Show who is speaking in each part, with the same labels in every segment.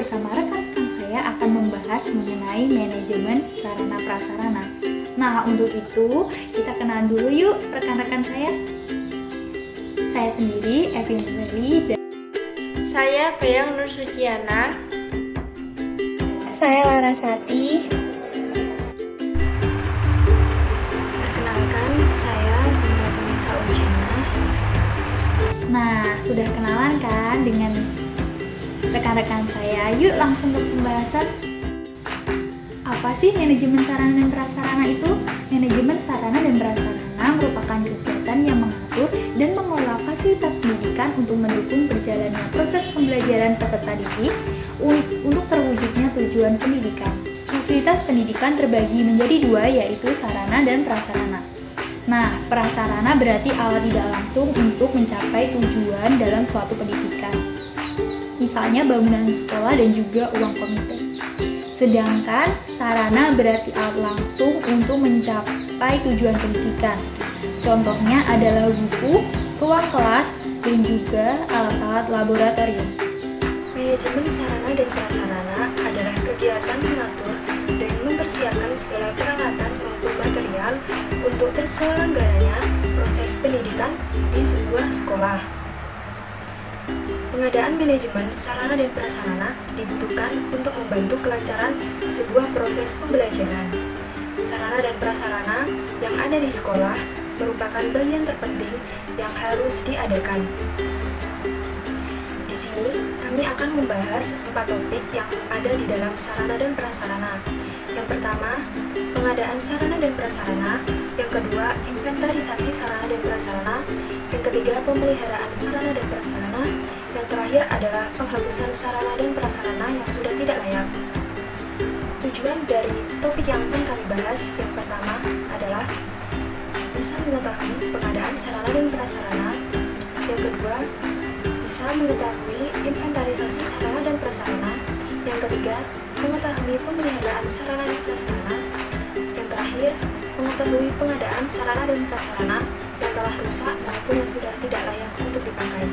Speaker 1: bersama rekan-rekan saya akan membahas mengenai manajemen sarana prasarana. Nah, untuk itu kita kenalan dulu yuk rekan-rekan saya. Saya sendiri Evin Feli dan
Speaker 2: saya Bayang Nur Suciana.
Speaker 3: Saya Larasati.
Speaker 2: Perkenalkan, saya Zumra Vanessa Ujiana.
Speaker 1: Nah, sudah kenalan kan dengan rekan-rekan saya? Yuk langsung ke pembahasan. Apa sih manajemen sarana dan prasarana itu? Manajemen sarana dan prasarana merupakan kegiatan yang mengatur dan mengelola fasilitas pendidikan untuk mendukung berjalannya proses pembelajaran peserta didik untuk terwujudnya tujuan pendidikan. Fasilitas pendidikan terbagi menjadi dua, yaitu sarana dan prasarana. Nah, prasarana berarti alat tidak langsung untuk mencapai tujuan dalam suatu pendidikan. Misalnya bangunan sekolah dan juga uang komite. Sedangkan sarana berarti alat langsung untuk mencapai tujuan pendidikan. Contohnya adalah buku, ruang kelas, dan juga alat-alat laboratorium.
Speaker 2: Manajemen sarana dan prasarana adalah kegiatan mengatur dan mempersiapkan segala peralatan maupun material untuk terselenggaranya proses pendidikan di sebuah sekolah. Pengadaan manajemen sarana dan prasarana dibutuhkan untuk membantu kelancaran sebuah proses pembelajaran. Sarana dan prasarana yang ada di sekolah merupakan bagian terpenting yang harus diadakan. Di sini kami akan membahas 4 topik yang ada di dalam sarana dan prasarana. Yang pertama, pengadaan sarana dan prasarana. Yang kedua, inventarisasi sarana dan prasarana. Yang ketiga, pemeliharaan sarana dan prasarana. Yang terakhir adalah penghapusan sarana dan prasarana yang sudah tidak layak. Tujuan dari topik yang akan kami bahas yang pertama adalah bisa mengetahui pengadaan sarana dan prasarana. Yang kedua, bisa mengetahui inventarisasi sarana dan prasarana. Yang ketiga, mengetahui pemeliharaan sarana dan prasarana. Yang terakhir, mengetahui pengadaan sarana dan prasarana yang telah rusak maupun yang sudah tidak layak untuk dipakai.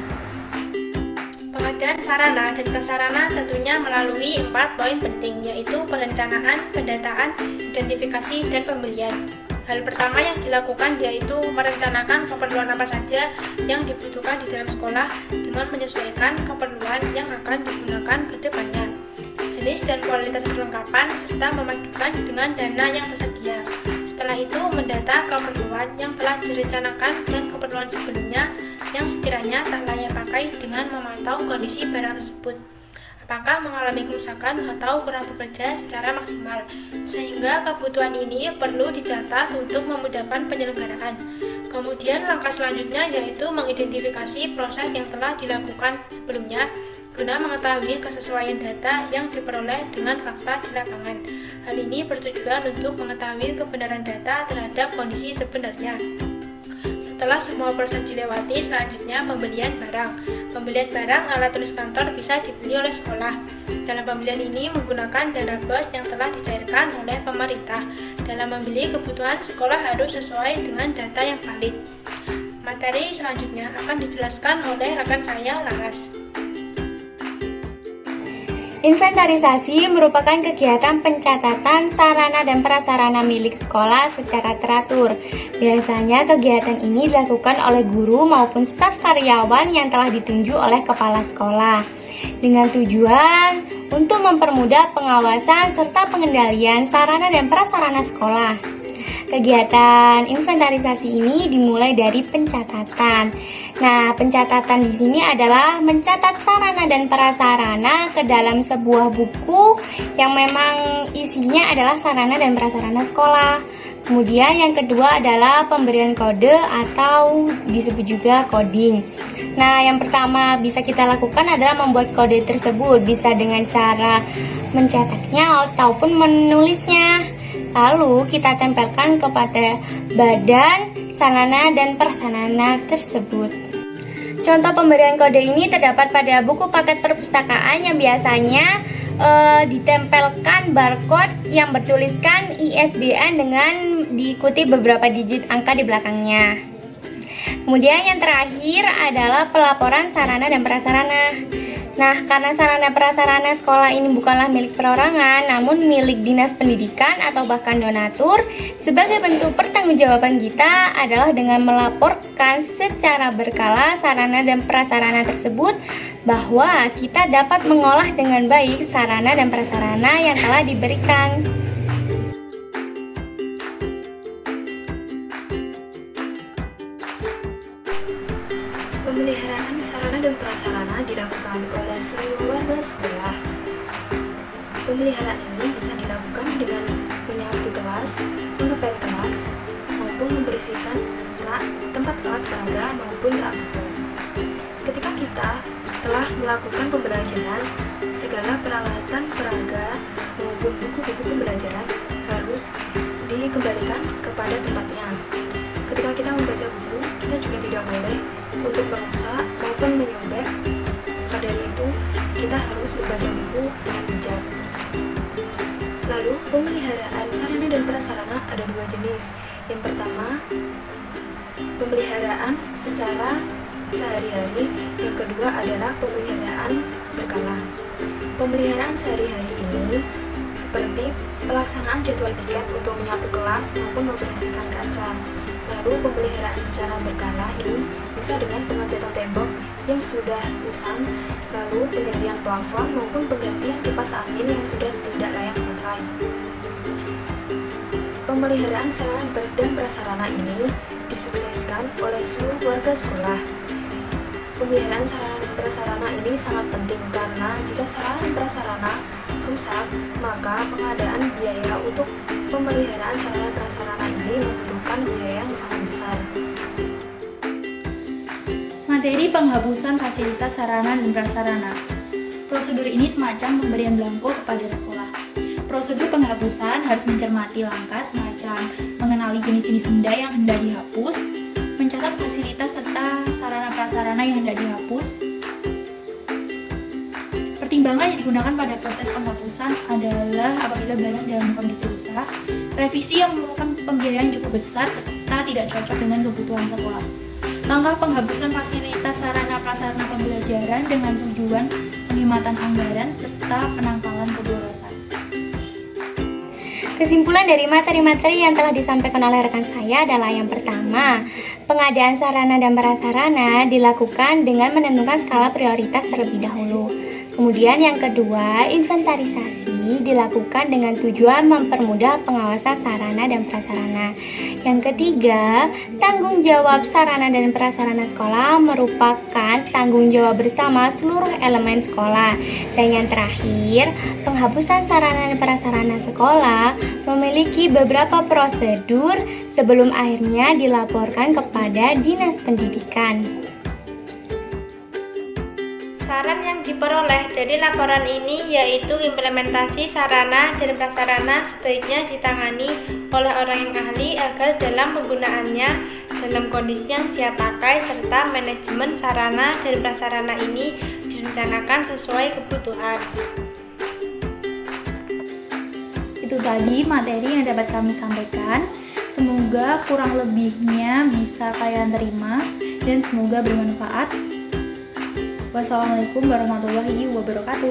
Speaker 4: Pengadaan sarana dan prasarana tentunya melalui 4 poin penting, yaitu perencanaan, pendataan, identifikasi, dan pembelian. Hal pertama yang dilakukan yaitu merencanakan keperluan apa saja yang dibutuhkan di dalam sekolah dengan menyesuaikan keperluan yang akan digunakan ke depannya, jenis dan kualitas perlengkapan, serta memadukan dengan dana yang tersedia. Setelah itu, mendata keperluan yang telah direncanakan dengan keperluan sebelumnya yang sekiranya tak layak pakai dengan memantau kondisi barang tersebut, apakah mengalami kerusakan atau kurang bekerja secara maksimal, sehingga kebutuhan ini perlu dicatat untuk memudahkan penyelenggaraan. Kemudian langkah selanjutnya yaitu mengidentifikasi proses yang telah dilakukan sebelumnya guna mengetahui kesesuaian data yang diperoleh dengan fakta di lapangan. Hal ini bertujuan untuk mengetahui kebenaran data terhadap kondisi sebenarnya. Setelah semua proses dilewati, selanjutnya pembelian barang. Pembelian barang alat tulis kantor bisa dibeli oleh sekolah. Dalam pembelian ini menggunakan dana BOS yang telah dicairkan oleh pemerintah. Dalam membeli kebutuhan, sekolah harus sesuai dengan data yang valid. Materi selanjutnya akan dijelaskan oleh rekan saya, Laras.
Speaker 3: Inventarisasi merupakan kegiatan pencatatan sarana dan prasarana milik sekolah secara teratur. Biasanya kegiatan ini dilakukan oleh guru maupun staf karyawan yang telah ditunjuk oleh kepala sekolah dengan tujuan untuk mempermudah pengawasan serta pengendalian sarana dan prasarana sekolah. Kegiatan inventarisasi ini dimulai dari pencatatan. Nah, pencatatan di sini adalah mencatat sarana dan prasarana ke dalam sebuah buku yang memang isinya adalah sarana dan prasarana sekolah. Kemudian yang kedua adalah pemberian kode atau disebut juga coding. Nah, yang pertama bisa kita lakukan adalah membuat kode tersebut, bisa dengan cara mencetaknya ataupun menulisnya. Lalu kita tempelkan kepada badan sarana dan prasarana tersebut. Contoh pemberian kode ini terdapat pada buku paket perpustakaan yang biasanya ditempelkan barcode yang bertuliskan ISBN dengan diikuti beberapa digit angka di belakangnya. Kemudian yang terakhir adalah pelaporan sarana dan prasarana. Nah, karena sarana prasarana sekolah ini bukanlah milik perorangan, namun milik dinas pendidikan atau bahkan donatur, sebagai bentuk pertanggungjawaban kita adalah dengan melaporkan secara berkala sarana dan prasarana tersebut bahwa kita dapat mengolah dengan baik sarana dan prasarana yang telah diberikan.
Speaker 2: Pemeliharaan sarana dan prasarana dilakukan oleh seluruh warga sekolah. Pemeliharaan ini bisa dilakukan dengan menyapu kelas, mengepel kelas, maupun membersihkan rak, tempat alat peraga maupun rak buku. Ketika kita telah melakukan pembelajaran, segala peralatan peraga maupun buku-buku pembelajaran harus dikembalikan kepada tempatnya. Ketika kita membaca buku, kita juga tidak boleh untuk merusak maupun menyobek. Maka dari itu, kita harus membaca buku dengan bijak. Lalu, pemeliharaan sarana dan prasarana ada dua jenis. Yang pertama, pemeliharaan secara sehari-hari. Yang kedua adalah pemeliharaan berkala. Pemeliharaan sehari-hari ini seperti pelaksanaan jadwal piket untuk menyapu kelas maupun membersihkan kaca. Lalu pemeliharaan secara berkala ini bisa dengan pengecatan tembok yang sudah usang, lalu penggantian plafon maupun penggantian kipas angin yang sudah tidak layak pakai. Pemeliharaan sarana dan prasarana ini disukseskan oleh seluruh warga sekolah. Pemeliharaan sarana dan prasarana ini sangat penting karena jika sarana dan prasarana rusak, maka pengadaan biaya untuk pemeliharaan sarana dan prasarana ini membutuhkan biaya yang sangat besar.
Speaker 1: Materi penghapusan fasilitas sarana dan prasarana. Prosedur ini semacam pemberian belangko kepada sekolah. Prosedur penghapusan harus mencermati langkah semacam mengenali jenis-jenis benda yang hendak dihapus, mencatat fasilitas serta sarana prasarana yang hendak dihapus. Pertimbangan yang digunakan pada proses penghapusan adalah apabila barang dalam kondisi rusak, revisi yang memerlukan pembiayaan cukup besar serta tidak cocok dengan kebutuhan sekolah. Langkah penghapusan fasilitas sarana prasarana pembelajaran dengan tujuan penghematan anggaran serta penangkalan keborosan.
Speaker 3: Kesimpulan dari materi-materi yang telah disampaikan oleh rekan saya adalah yang pertama, pengadaan sarana dan prasarana dilakukan dengan menentukan skala prioritas terlebih dahulu. Kemudian yang kedua, inventarisasi dilakukan dengan tujuan mempermudah pengawasan sarana dan prasarana. Yang ketiga, tanggung jawab sarana dan prasarana sekolah merupakan tanggung jawab bersama seluruh elemen sekolah. Dan yang terakhir, penghapusan sarana dan prasarana sekolah memiliki beberapa prosedur sebelum akhirnya dilaporkan kepada Dinas Pendidikan.
Speaker 4: Saran yang diperoleh dari laporan ini yaitu implementasi sarana dan prasarana sebaiknya ditangani oleh orang yang ahli agar dalam penggunaannya dalam kondisi yang siap pakai serta manajemen sarana dan prasarana ini direncanakan sesuai kebutuhan.
Speaker 1: Itu tadi materi yang dapat kami sampaikan. Semoga kurang lebihnya bisa kalian terima dan semoga bermanfaat. Wassalamualaikum warahmatullahi wabarakatuh.